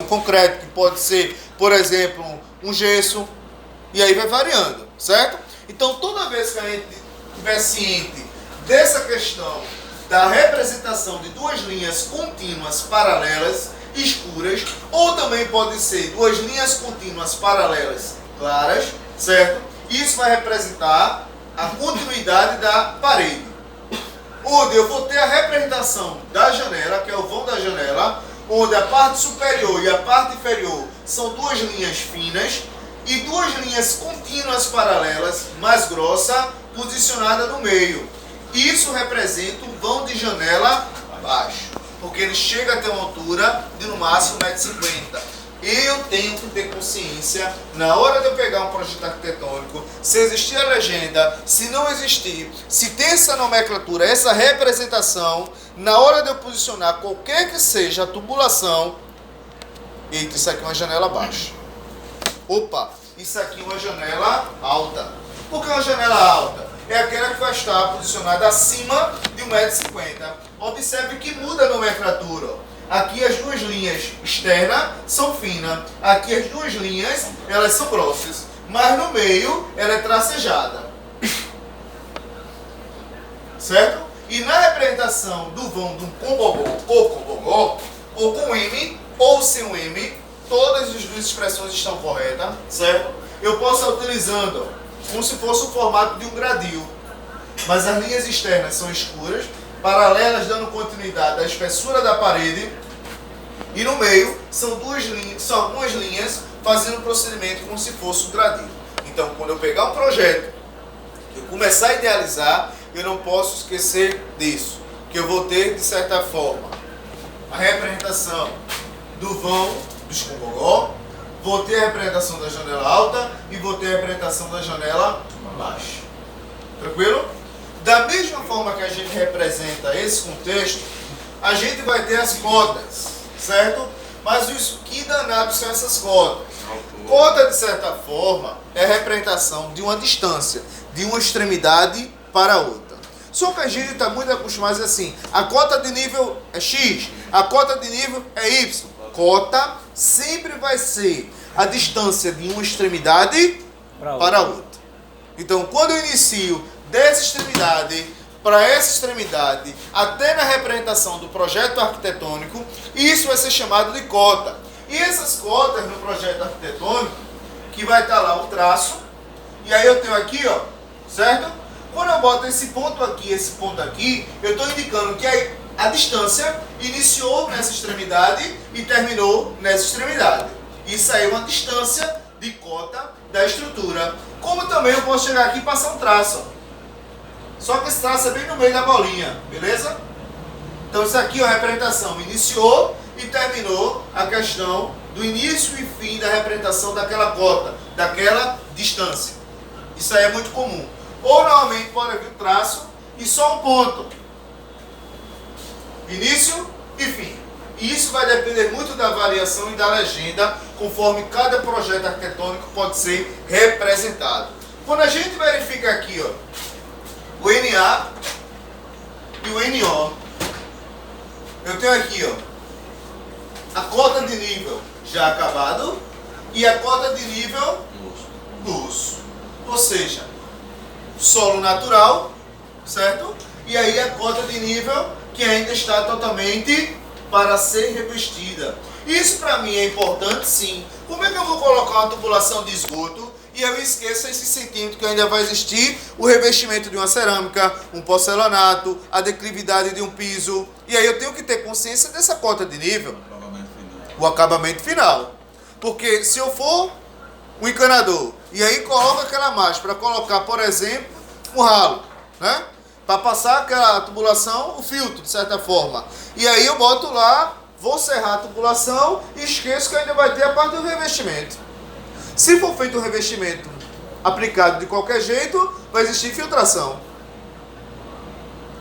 concreto, que pode ser, por exemplo, um gesso, e aí vai variando, certo? Então, toda vez que a gente estiver ciente dessa questão da representação de duas linhas contínuas paralelas escuras, ou também pode ser duas linhas contínuas paralelas claras, certo? Isso vai representar a continuidade da parede. Onde eu vou ter a representação da janela, que é o vão da janela, onde a parte superior e a parte inferior são duas linhas finas e duas linhas contínuas paralelas, mais grossa, posicionada no meio. Isso representa o vão de janela baixo, porque ele chega a ter uma altura de no máximo 1,50 m. Eu tenho que ter consciência, na hora de eu pegar um projeto arquitetônico, se existir a legenda, se não existir, se tem essa nomenclatura, essa representação, na hora de eu posicionar qualquer que seja a tubulação, eita, isso aqui é uma janela baixa. Opa, isso aqui é uma janela alta. Por que uma janela alta? É aquela que vai estar posicionada acima de 1,50 m. Observe que muda a nomenclatura. Aqui as duas linhas externas são finas. Aqui as duas linhas, elas são grossas. Mas no meio, ela é tracejada. Certo? E na representação do vão de um combogó, ou com M, ou sem um M, todas as duas expressões estão corretas, certo? Eu posso estar utilizando como se fosse o formato de um gradil. Mas as linhas externas são escuras, paralelas dando continuidade à espessura da parede, e no meio são algumas linhas fazendo o procedimento como se fosse um gradil. Então, quando eu pegar um projeto, que eu começar a idealizar, eu não posso esquecer disso, que eu vou ter, de certa forma, a representação do vão dos combogó, vou ter a representação da janela alta e vou ter a representação da janela baixa. Tranquilo? Da mesma forma que a gente representa esse contexto, a gente vai ter as cotas, certo? Mas isso, que danado são essas cotas? Cota, de certa forma, é a representação de uma distância, de uma extremidade para a outra. Só que a gente está muito acostumado assim, a cota de nível é X, a cota de nível é Y. Cota sempre vai ser a distância de uma extremidade para a outra. Então, quando eu inicio dessa extremidade para essa extremidade, até na representação do projeto arquitetônico, isso vai ser chamado de cota. E essas cotas no projeto arquitetônico, que vai estar lá o traço, e aí eu tenho aqui, ó, certo? Quando eu boto esse ponto aqui, eu estou indicando que a distância iniciou nessa extremidade e terminou nessa extremidade. Isso aí é uma distância de cota da estrutura. Como também eu posso chegar aqui e passar um traço, ó. Só que esse traço é bem no meio da bolinha, beleza? Então isso aqui é a representação. Iniciou e terminou a questão do início e fim da representação daquela cota, daquela distância. Isso aí é muito comum. Ou normalmente pode haver um traço e só um ponto. Início e fim. E isso vai depender muito da variação e da legenda, conforme cada projeto arquitetônico pode ser representado. Quando a gente verifica aqui, ó, o NA e o NO, eu tenho aqui, ó, a cota de nível já acabado e a cota de nível luz. Ou seja, solo natural, certo? E aí a cota de nível que ainda está totalmente para ser revestida. Isso para mim é importante, sim. Como é que eu vou colocar uma tubulação de esgoto e eu esqueço esse centímetro que ainda vai existir o revestimento de uma cerâmica, um porcelanato, a declividade de um piso? E aí eu tenho que ter consciência dessa cota de nível, o acabamento final. Porque se eu for um encanador e aí coloco aquela margem para colocar, por exemplo, um ralo, né? Para passar aquela tubulação, o filtro, de certa forma. E aí eu boto lá, vou serrar a tubulação e esqueço que ainda vai ter a parte do revestimento. Se for feito um revestimento aplicado de qualquer jeito, vai existir filtração.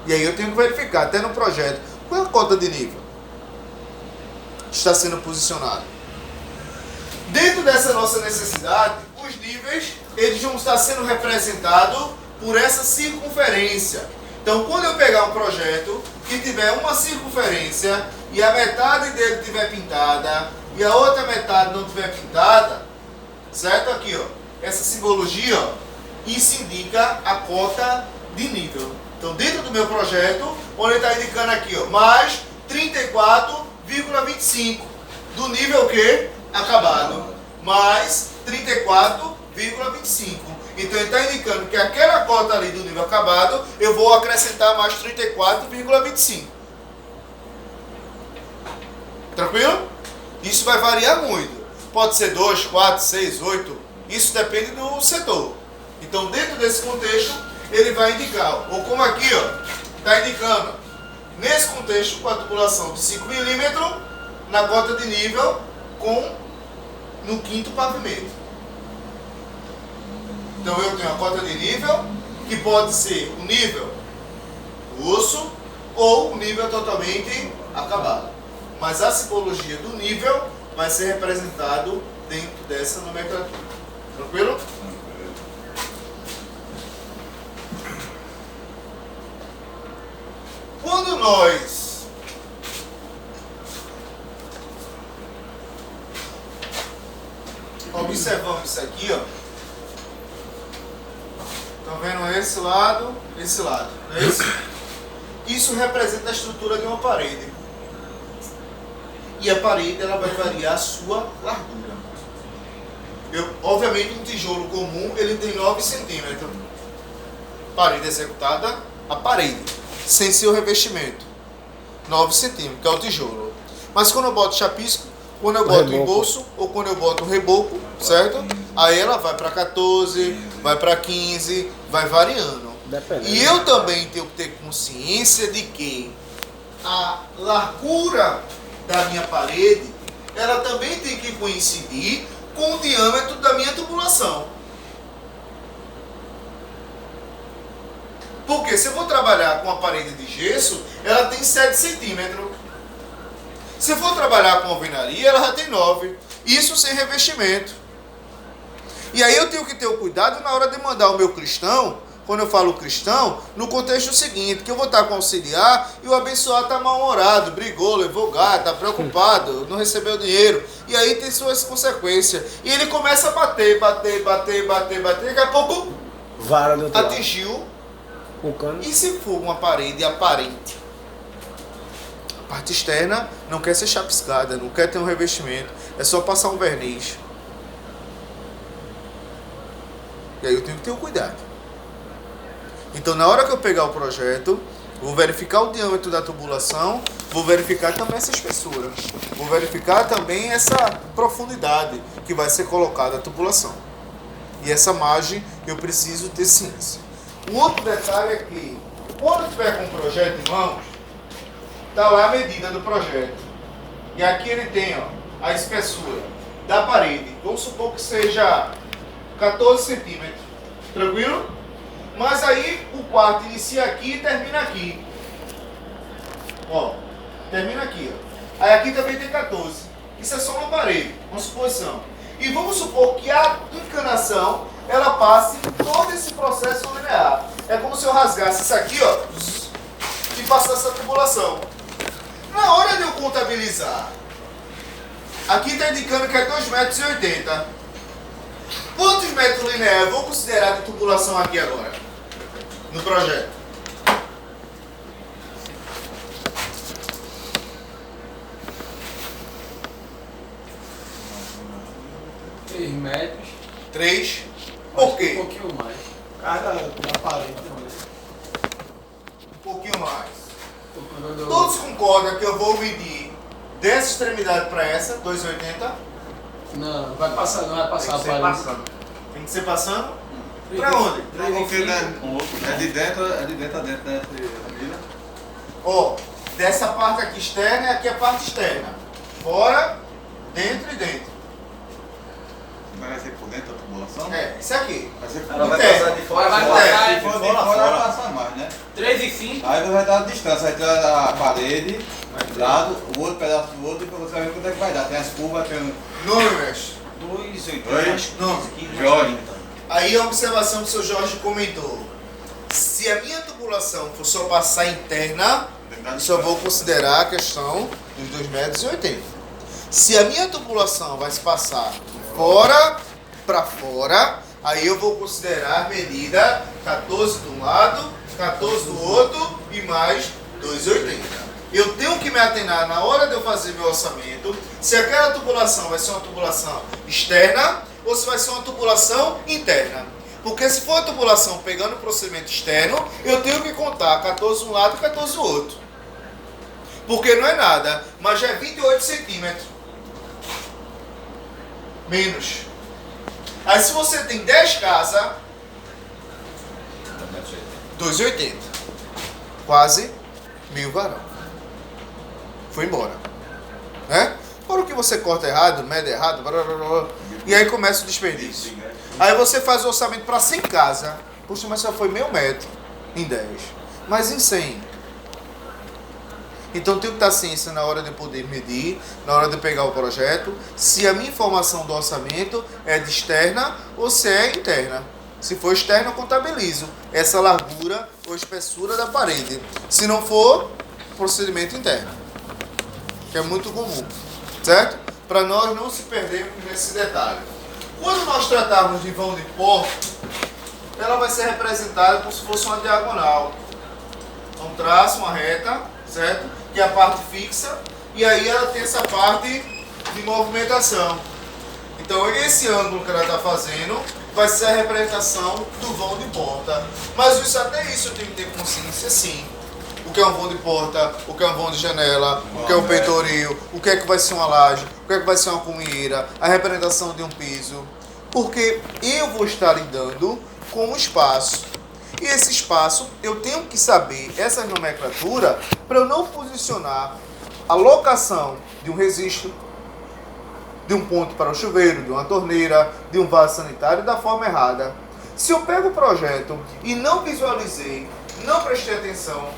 E aí eu tenho que verificar, até no projeto, qual é a cota de nível que está sendo posicionado. Dentro dessa nossa necessidade, os níveis eles vão estar sendo representados por essa circunferência. Então, quando eu pegar um projeto que tiver uma circunferência e a metade dele tiver pintada e a outra metade não estiver pintada, certo? Aqui, ó, essa simbologia, ó, isso indica a cota de nível. Então, dentro do meu projeto, onde ele está indicando aqui, ó, mais 34,25 do nível que? Acabado. Mais 34,25. Então, ele está indicando que aquela cota ali do nível acabado, eu vou acrescentar mais 34,25. Tranquilo? Isso vai variar muito. Pode ser 2, 4, 6, 8. Isso depende do setor. Então, dentro desse contexto, ele vai indicar. Ou como aqui, ó, está indicando. Nesse contexto, com a tubulação de 5 milímetros, na cota de nível, no quinto pavimento. Então, eu tenho a cota de nível, que pode ser o nível osso ou o nível totalmente acabado. Mas a simbologia do nível vai ser representado dentro dessa nomenclatura. Tranquilo? Quando nós observamos isso aqui, ó, estão vendo esse lado, não é isso? Isso representa a estrutura de uma parede. E a parede, ela vai variar a sua largura. Obviamente, um tijolo comum, ele tem 9 centímetros. Parede executada, a parede, sem seu revestimento. 9 centímetros, que é o tijolo. Mas quando eu boto chapisco, quando eu boto embolso, ou quando eu boto reboco, certo? Aí ela vai para 14, vai para 15, vai variando. E eu também tenho que ter consciência de que a largura da minha parede, ela também tem que coincidir com o diâmetro da minha tubulação. Porque se eu vou trabalhar com a parede de gesso, ela tem 7 centímetros. Se eu for trabalhar com alvenaria, ela já tem 9. Isso sem revestimento. E aí eu tenho que ter o cuidado na hora de mandar o meu cristão, quando eu falo cristão, no contexto seguinte, que eu vou estar com o auxiliar e o abençoado está mal-humorado, brigou, levou gato, está preocupado, não recebeu dinheiro. E aí tem suas consequências. E ele começa a bater, daqui a pouco atingiu o cano. E se for uma parede aparente? A parte externa não quer ser chapiscada, não quer ter um revestimento, é só passar um verniz. E aí eu tenho que ter o cuidado. Então, na hora que eu pegar o projeto, vou verificar o diâmetro da tubulação, vou verificar também essa espessura, vou verificar também essa profundidade que vai ser colocada a tubulação. E essa margem eu preciso ter ciência. Um outro detalhe é que, quando eu tiver com um projeto em mãos, está lá a medida do projeto. E aqui ele tem, ó, a espessura da parede. Vamos supor que seja 14 centímetros. Tranquilo? Mas aí o quarto inicia aqui e termina aqui. Ó, termina aqui, ó. Aí aqui também tem 14. Isso é só uma parede, uma suposição. E vamos supor que a encanação, ela passe todo esse processo linear. É como se eu rasgasse isso aqui, ó, e passasse a tubulação. Na hora de eu contabilizar, aqui está indicando que é 2,80 metros. Quantos metros lineares eu vou considerar de tubulação aqui agora? No projeto. Metros. 3. Por quê? Um pouquinho mais. Cada da parede também. Um pouquinho mais. Todos concordam que eu vou medir dessa extremidade para essa, 2,80? Não, vai passar, não vai passar a parede. Passando. Tem que ser passando? Para onde? Porque é de dentro a dentro, né? Ó, dessa parte aqui externa, aqui é a parte externa. Fora, dentro e dentro. Mas vai ser por dentro da tubulação? É, isso aqui. Vai ser por Ela vai dentro. passar de fora, Vai fora. passar Se for de fora, vai passar mais, né? 3 e 5. Aí você vai dar a distância, vai tirar a parede, um lado, o outro pedaço do outro, e pra você ver quanto é que vai dar. Tem as curvas, tem Nome, mestre. 2,80. Nome. Jorge. Aí a observação que o seu Jorge comentou. Se a minha tubulação for só passar interna, isso eu vou considerar a questão dos 2,80 metros. Se a minha tubulação vai se passar fora para fora, aí eu vou considerar a medida 14 de um lado, 14 do outro e mais 2,80. Eu tenho que me atenar na hora de eu fazer meu orçamento se aquela tubulação vai ser uma tubulação externa ou se vai ser uma tubulação interna. Porque se for uma tubulação pegando o procedimento externo, eu tenho que contar 14 de um lado e 14 do outro. Porque não é nada, mas já é 28 centímetros. Menos. Aí se você tem 10 casas, 2,80. Quase 1.000 varão. Foi embora. Né? Fora o que você corta errado, mede errado, blá, blá, blá, e aí começa o desperdício. Aí você faz o orçamento para 100 casas. Puxa, mas só foi meio metro em 10. Mas em 100. Então tem que estar ciência na hora de poder medir, na hora de pegar o projeto, se a minha informação do orçamento é de externa ou se é interna. Se for externa, eu contabilizo essa largura ou espessura da parede. Se não for, procedimento interno, que é muito comum, certo? Para nós não se perdermos nesse detalhe. Quando nós tratarmos de vão de porta, ela vai ser representada como se fosse uma diagonal. Então traça uma reta, certo? Que é a parte fixa, e aí ela tem essa parte de movimentação. Então esse ângulo que ela está fazendo vai ser a representação do vão de porta. Mas isso, até isso eu tenho que ter consciência, sim. O que é um vão de porta, o que é um vão de janela, o que é um peitoril, o que é que vai ser uma laje, o que é que vai ser uma cumieira, a representação de um piso. Porque eu vou estar lidando com o espaço. E esse espaço, eu tenho que saber essa nomenclatura para eu não posicionar a locação de um registro, de um ponto para o chuveiro, de uma torneira, de um vaso sanitário da forma errada. Se eu pego o projeto e não visualizei, não prestei atenção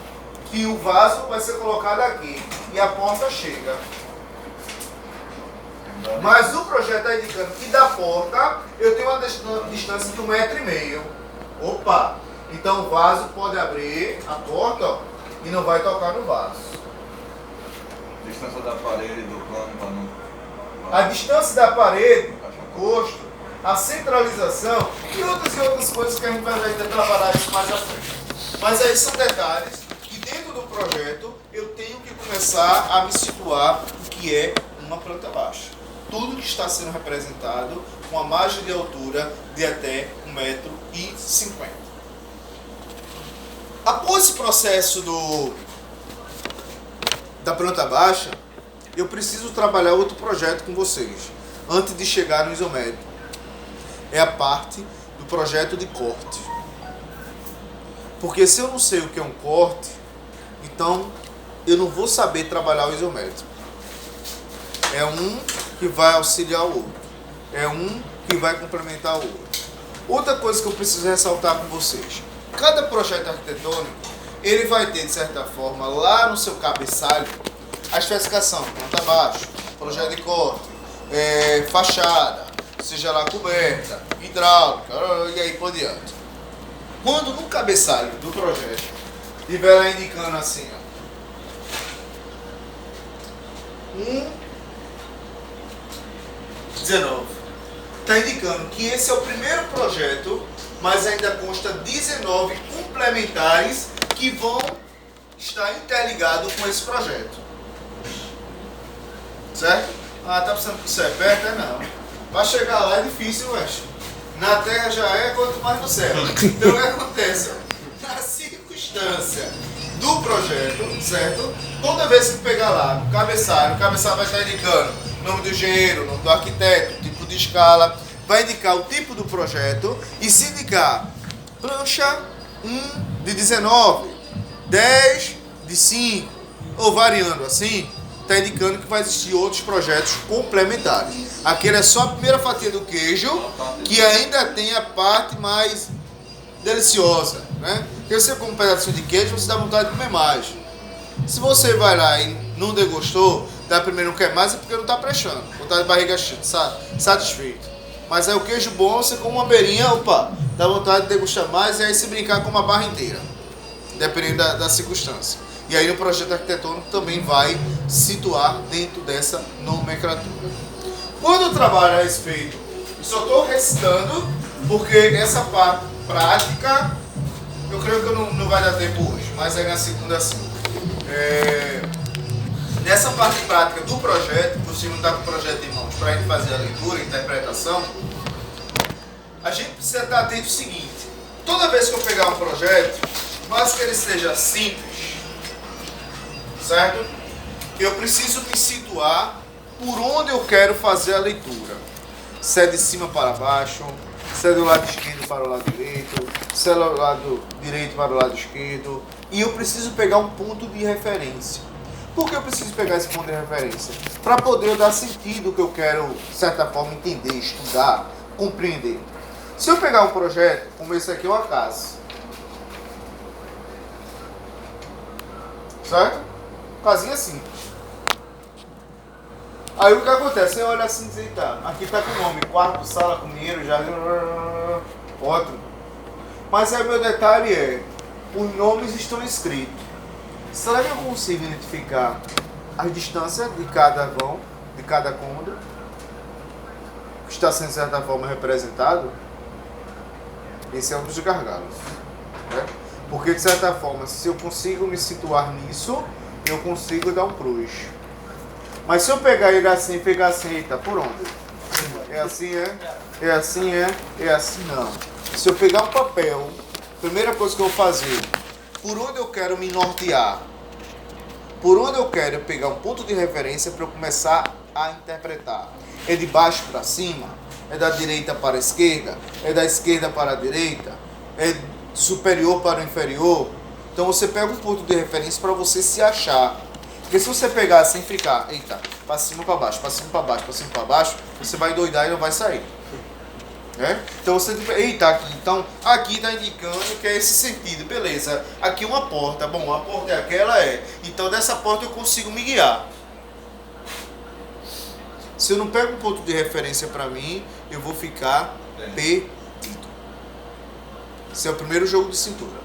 que o vaso vai ser colocado aqui e a porta chega. Mas o projeto está indicando que da porta eu tenho uma distância de 1,5 metro. Opa! Então o vaso pode abrir a porta, ó, e não vai tocar no vaso. Distância da parede do plano para não... A distância da parede, o encosto, a centralização e outras coisas que a gente vai ainda trabalhar isso mais à frente. Mas aí são detalhes que dentro do projeto eu tenho que começar a me situar o que é uma planta baixa. Tudo que está sendo representado com a margem de altura de até 1,50 m. Após esse processo da planta baixa, eu preciso trabalhar outro projeto com vocês, antes de chegar no isométrico. É a parte do projeto de corte. Porque se eu não sei o que é um corte, então eu não vou saber trabalhar o isométrico. É um que vai auxiliar o outro. É um que vai complementar o outro. Outra coisa que eu preciso ressaltar com vocês. Cada projeto arquitetônico, ele vai ter, de certa forma, lá no seu cabeçalho, a especificação, planta baixa, projeto de corte, fachada, seja lá coberta, hidráulica, e aí por diante. Quando no cabeçalho do projeto estiver lá indicando assim, ó, 19, está indicando que esse é o primeiro projeto, mas ainda consta 19 complementares que vão estar interligados com esse projeto. Certo? Ah, tá pensando que isso é perto? É não. Para chegar lá é difícil, mas na terra já é, quanto mais no céu. Então o que acontece? Na circunstância do projeto, certo? Toda vez que pegar lá o cabeçalho vai estar indicando o nome do engenheiro, o nome do arquiteto, o tipo de escala, vai indicar o tipo do projeto e se indicar plancha 1 de 19, 10 de 5, ou variando assim, está indicando que vai existir outros projetos complementares. Aquele é só a primeira fatia do queijo, que ainda tem a parte mais deliciosa, né? Porque você come um pedacinho de queijo, você dá vontade de comer mais. Se você vai lá e não degostou, da primeira não quer mais, é porque não está prestando. Vontade de barriga satisfeito. Mas aí o queijo bom, você come uma beirinha, opa, dá vontade de degustar mais, e aí se brincar com uma barra inteira. Dependendo da circunstância. E aí no projeto arquitetônico também vai situar dentro dessa nomenclatura. Quando eu trabalho a respeito, eu só estou recitando, porque essa parte prática, eu creio que não vai dar tempo hoje, mas é na segunda assim. Nessa parte prática do projeto, você não está com o projeto em mãos para a gente fazer a leitura, a interpretação, a gente precisa estar atento ao seguinte: toda vez que eu pegar um projeto, mas que ele seja simples, certo? Eu preciso me situar por onde eu quero fazer a leitura. Se é de cima para baixo, se é do lado esquerdo para o lado direito, se é do lado direito para o lado esquerdo. E eu preciso pegar um ponto de referência. Por que eu preciso pegar esse ponto de referência? Para poder dar sentido que eu quero, de certa forma, entender, estudar, compreender. Se eu pegar um projeto, como esse aqui é uma casa, certo? Casinha simples. Aí o que acontece? Você olha assim e diz, tá, aqui tá com o nome, quarto, sala, cozinheiro, jardim, outro. Mas aí o meu detalhe é, os nomes estão escritos. Será que eu consigo identificar as distâncias de cada vão, de cada cômodo, que está sendo de certa forma representado? Esse é um dos gargalos, né? Porque de certa forma, se eu consigo me situar nisso, eu consigo dar um cruz. Mas se eu pegar ele assim e ficar assim, eita, por onde? É assim, é? É assim, é? É assim, não. Se eu pegar um papel, primeira coisa que eu vou fazer, por onde eu quero me nortear? Por onde eu quero pegar um ponto de referência para eu começar a interpretar? É de baixo para cima? É da direita para a esquerda? É da esquerda para a direita? É superior para o inferior? Então você pega um ponto de referência para você se achar. Porque se você pegar assim e ficar, eita, para cima para baixo, para cima para baixo, para cima para baixo, você vai doidar e não vai sair. Né? Então você, eita, aqui, então aqui está indicando que é esse sentido, beleza. Aqui uma porta, bom, a porta é aquela, então dessa porta eu consigo me guiar. Se eu não pego um ponto de referência para mim, eu vou ficar perdido. Esse é o primeiro jogo de cintura.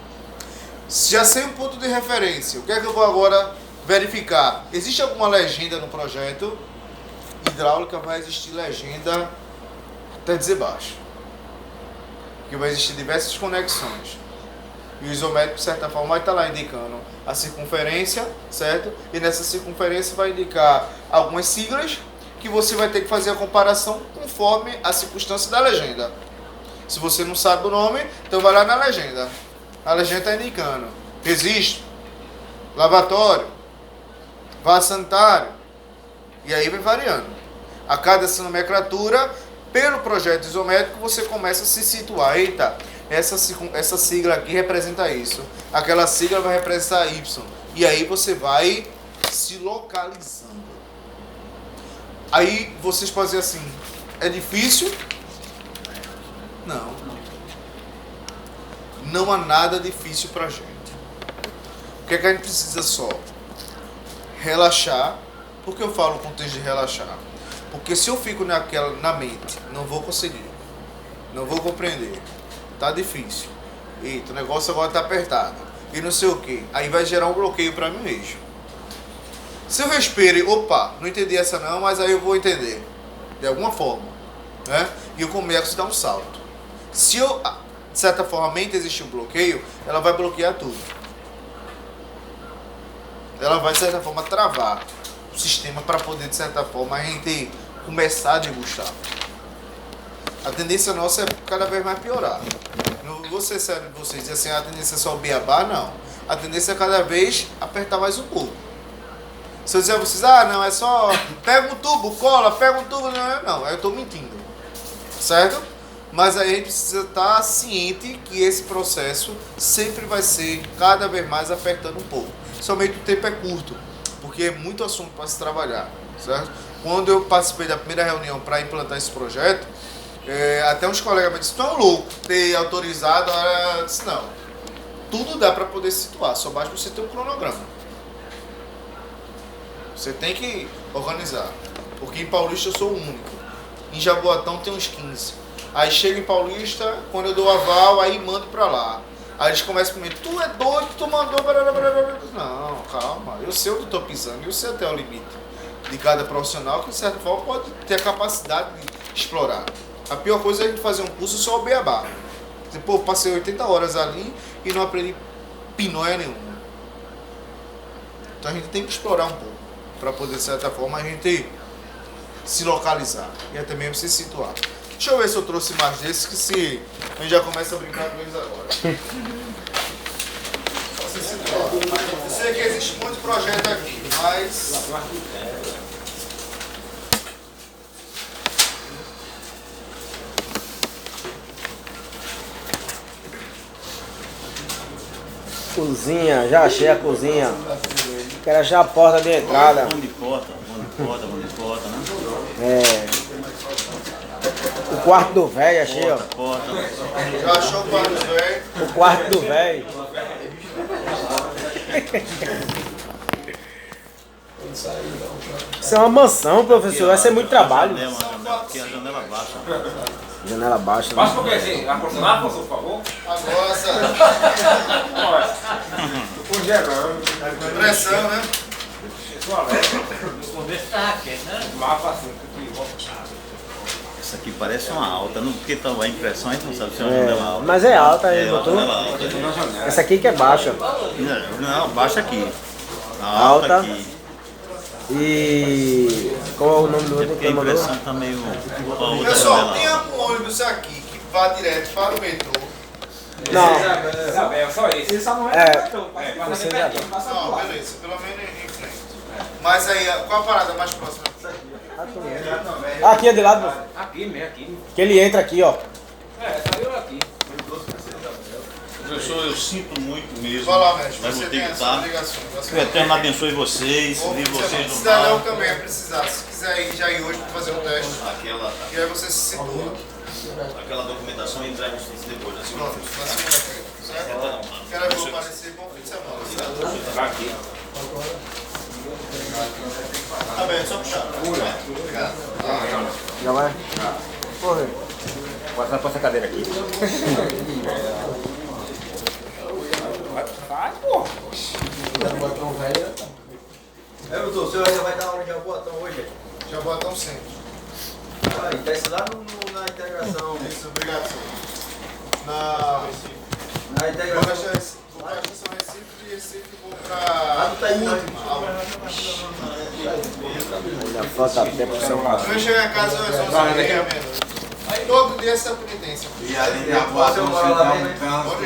Se já sei um ponto de referência, o que é que eu vou agora verificar? Existe alguma legenda no projeto? Hidráulica vai existir legenda até dizer baixo. Que vai existir diversas conexões. E o isométrico, de certa forma, vai estar lá indicando a circunferência, certo? E nessa circunferência vai indicar algumas siglas que você vai ter que fazer a comparação conforme a circunstância da legenda. Se você não sabe o nome, então vai lá na legenda. A legenda está indicando registro, lavatório, vaso sanitário. E aí vai variando. A cada nomenclatura, pelo projeto isométrico, você começa a se situar. Eita, essa sigla aqui representa isso. Aquela sigla vai representar Y. E aí você vai se localizando. Aí vocês podem dizer assim, é difícil? Não. Não há nada difícil pra gente. O que é que a gente precisa só? Relaxar. Por que eu falo o contexto de relaxar? Porque se eu fico na mente, não vou conseguir. Não vou compreender. Tá difícil. Eita, o negócio agora tá apertado. E não sei o que. Aí vai gerar um bloqueio pra mim mesmo. Se eu respiro e, opa, não entendi essa não, mas aí eu vou entender. De alguma forma. Né? E eu começo a dar um salto. Se eu, de certa forma, a mente existe um bloqueio, ela vai bloquear tudo. Ela vai, de certa forma, travar o sistema para poder, de certa forma, a gente começar a degustar. A tendência nossa é cada vez mais piorar. Não vou ser sério de vocês, dizer assim, a tendência é só o beabá, não. A tendência é cada vez apertar mais um pouco. Se eu dizer a vocês, não, é só pega um tubo, cola, pega um tubo, não, aí eu estou mentindo. Certo? Mas aí a gente precisa estar ciente que esse processo sempre vai ser cada vez mais apertando um pouco. Somente o tempo é curto, porque é muito assunto para se trabalhar, certo? Quando eu participei da primeira reunião para implantar esse projeto, até uns colegas me disseram, tão louco ter autorizado, eu disse, não, tudo dá para poder se situar, só basta você ter um cronograma. Você tem que organizar, porque em Paulista eu sou o único, em Jaboatão tem uns 15. Aí chega em Paulista, quando eu dou aval, aí mando para lá. Aí eles começam comigo, tu é doido, tu mandou... Não, calma, eu sei onde eu tô pisando, eu sei até o limite de cada profissional que, de certa forma, pode ter a capacidade de explorar. A pior coisa é a gente fazer um curso só o beabá. Pô, passei 80 horas ali e não aprendi pinóia nenhuma. Então a gente tem que explorar um pouco, para poder, de certa forma, a gente se localizar e até mesmo se situar. Deixa eu ver se eu trouxe mais desses, que se a gente já começa a brincar com eles agora. Só se situar. Eu sei que existe muito projeto aqui, mas... Cozinha, já achei a cozinha. Quero achar a porta de entrada. Mão de porta, né? É. O quarto do velho, achei, ó. Porta. Já achou o quarto do velho? O quarto do velho. Isso é uma mansão, professor. Vai ser muito trabalho. Aqui a janela baixa. Janela baixa. Passa um pouquinho assim, aproximar, por favor. Agora, sabe? Tô congelando. Pressão, né? Mapa assim, Isso aqui parece uma alta, não? Porque tá a impressão, a gente não sabe se é uma janela alta. Mas é alta aí, É uma botou? janela alta. Essa aqui que é baixa. Não, baixa aqui. Alta. Aqui. E qual é o nome do outro Porque que a ele mandou? impressão tá meio... a outra Pessoal, janela tem alta. algum ônibus aqui que vá direto para o metrô? Não. Isabel, só esse. Isso não É. Mas Você é já pertinho, passa Não, por lá. beleza, pelo menos em frente. Mas aí, qual a parada mais próxima? Aqui é de lado. Aqui mesmo, aqui. Que ele entra aqui, ó. É, saiu aqui. Professor, eu sinto muito mesmo. Vai lá, mestre, mas você vou tem ter que as suas estar. ligações. Que o Eterno abençoe vocês, livre vocês do Cidadão mal. também é precisar. Se quiser ir, já ir hoje para fazer um teste. E aí você se situa. Aquela documentação e entrega depois, assim. Pronto, na segunda-feira. Certo? Quero ver aparecer. Bom fim de semana. Certo? Aqui. Tá bem, é só puxar. Obrigado. Já vai? Porra. Passa essa cadeira aqui. Vai, pô. É, doutor, o senhor ainda vai dar aula de Jaboatão hoje? Já botão sempre. Vai, desce lá na integração. Isso, obrigado, senhor. Na Vou integração. deixar esse. Vou pra estação Recife e Recife vou pra. Ah, tu tá aí, última aula. Ainda falta tempo pro seu Quando eu chegar em casa, eu sou meia-noite. Todo dia essa penitência. E ali em Jaboatão, você tá